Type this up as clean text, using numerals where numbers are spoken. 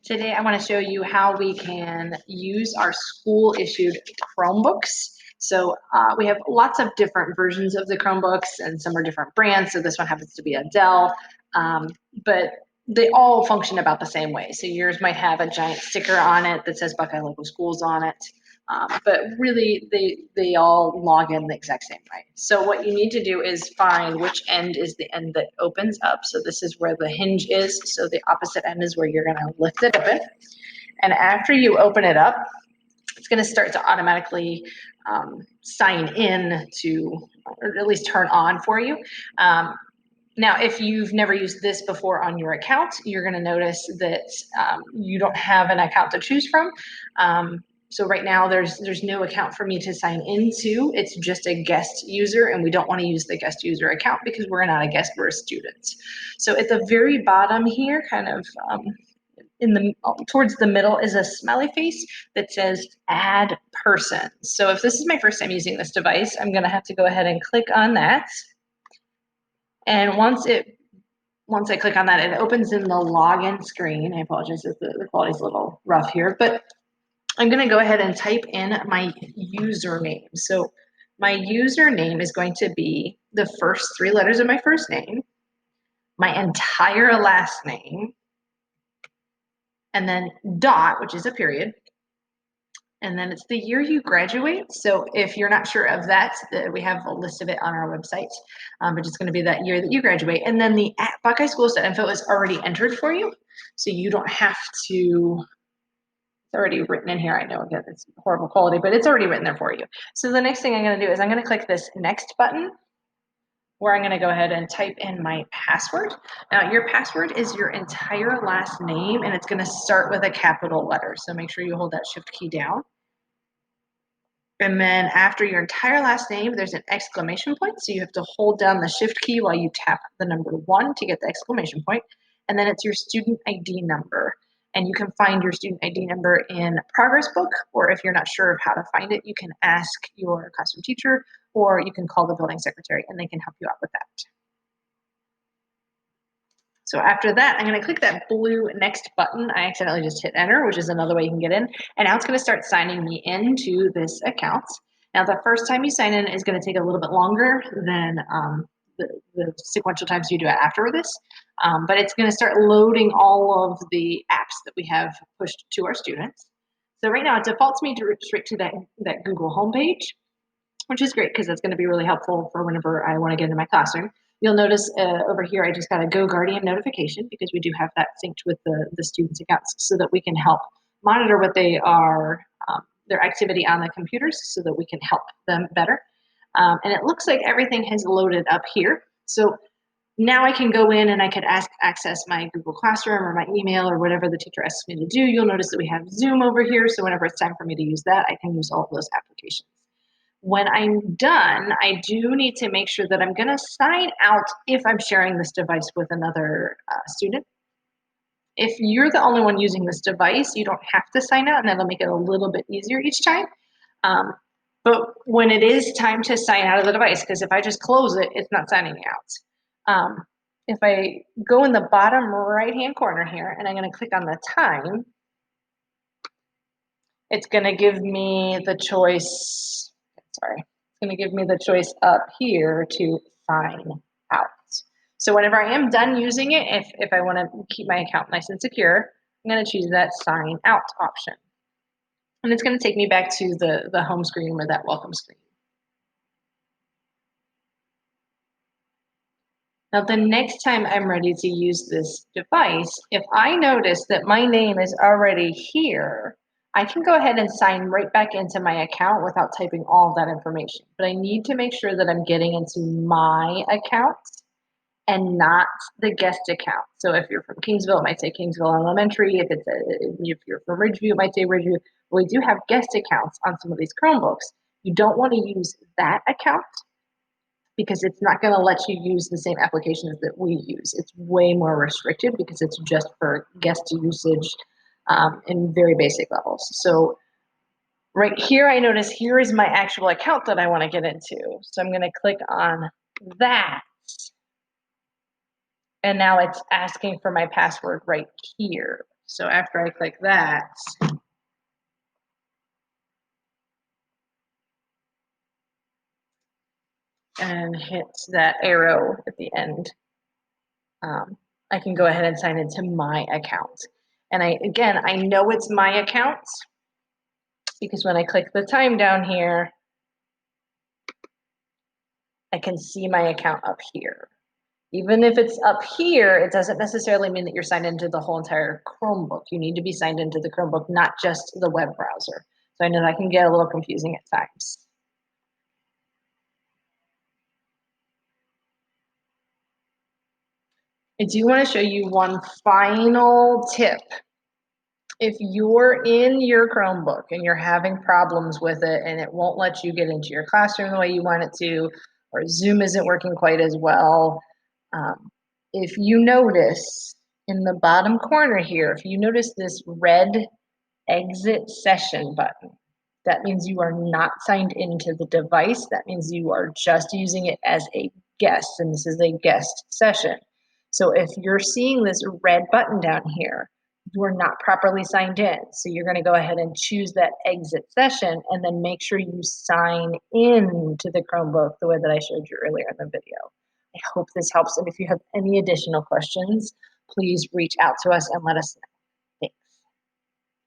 Today, I want to show you how we can use our school-issued Chromebooks. So we have lots of different versions of the Chromebooks, and some are different brands. So this one happens to be a Dell, but they all function about the same way. So yours might have a giant sticker on it that says Buckeye Local Schools on it. But really, they all log in the exact same way. So what you need to do is find which end is the end that opens up. So this is where the hinge is. So the opposite end is where you're going to lift it open. And after you open it up, it's going to start to automatically sign in to, or at least turn on for you. Now, if you've never used this before on your account, you're going to notice that you don't have an account to choose from. So right now there's no account for me to sign into. It's just a guest user, and we don't want to use the guest user account because we're not a guest, we're a student. So at the very bottom here, kind of towards the middle, is a smiley face that says add person. So if this is my first time using this device, I'm going to have to go ahead and click on that. And once I click on that, it opens in the login screen. I apologize if the quality's a little rough here, but I'm going to go ahead and type in my username. So my username is going to be the first three letters of my first name, my entire last name, and then dot, which is a period. And then it's the year you graduate. So if you're not sure of that, we have a list of it on our website, but it's going to be that year that you graduate. And then the buckeyeschools.info is already entered for you. So you don't have to, it's already written in here. I know again, it's horrible quality, but it's already written there for you. So the next thing I'm going to do is I'm going to click this next button, where I'm going to go ahead and type in my password. Now, your password is your entire last name, and it's going to start with a capital letter. So make sure you hold that shift key down. And then after your entire last name, there's an exclamation point. So you have to hold down the shift key while you tap the number 1 to get the exclamation point. And then it's your student ID number. And you can find your student ID number in Progress Book, or if you're not sure of how to find it, you can ask your classroom teacher, or you can call the building secretary and they can help you out with that. So after that, I'm going to click that blue next button. I accidentally just hit enter, which is another way you can get in. And now it's going to start signing me into this account. Now, the first time you sign in is going to take a little bit longer than the sequential times you do it after this. But it's going to start loading all of the apps that we have pushed to our students. So right now it defaults me straight to that Google homepage, which is great because that's going to be really helpful for whenever I want to get into my classroom. You'll notice over here, I just got a Go Guardian notification because we do have that synced with the students' accounts so that we can help monitor what they are, their activity on the computers so that we can help them better. And it looks like everything has loaded up here. So now I can go in and I could access my Google Classroom or my email or whatever the teacher asks me to do. You'll notice that we have Zoom over here. So whenever it's time for me to use that, I can use all of those applications. When I'm done, I do need to make sure that I'm going to sign out if I'm sharing this device with another student. If you're the only one using this device, you don't have to sign out, and that'll make it a little bit easier each time. But when it is time to sign out of the device, because if I just close it, it's not signing out. If I go in the bottom right-hand corner here, and I'm going to click on the time, it's going to give me the choice. Sorry, it's going to give me the choice up here to sign out. So whenever I am done using it, if I want to keep my account nice and secure, I'm going to choose that sign out option. And it's going to take me back to the home screen or that welcome screen. Now, the next time I'm ready to use this device, if I notice that my name is already here, I can go ahead and sign right back into my account without typing all of that information. But I need to make sure that I'm getting into my account and not the guest account. So if you're from Kingsville, it might say Kingsville Elementary. If you're from Ridgeview, it might say Ridgeview. We do have guest accounts on some of these Chromebooks. You don't want to use that account because it's not going to let you use the same applications that we use. It's way more restricted because it's just for guest usage in very basic levels. So right here, I notice here is my actual account that I want to get into. So I'm going to click on that. And now it's asking for my password right here. So after I click that, and hit that arrow at the end, I can go ahead and sign into my account. And I know it's my account because when I click the time down here, I can see my account up here. Even if it's up here, it doesn't necessarily mean that you're signed into the whole entire Chromebook. You need to be signed into the Chromebook, not just the web browser. So I know that can get a little confusing at times. I do want to show you one final tip. If you're in your Chromebook and you're having problems with it and it won't let you get into your classroom the way you want it to, or Zoom isn't working quite as well, if you notice in the bottom corner here, if you notice this red exit session button, that means you are not signed into the device. That means you are just using it as a guest, and this is a guest session. So if you're seeing this red button down here, you are not properly signed in. So you're going to go ahead and choose that exit session and then make sure you sign in to the Chromebook the way that I showed you earlier in the video. I hope this helps. And if you have any additional questions, please reach out to us and let us know.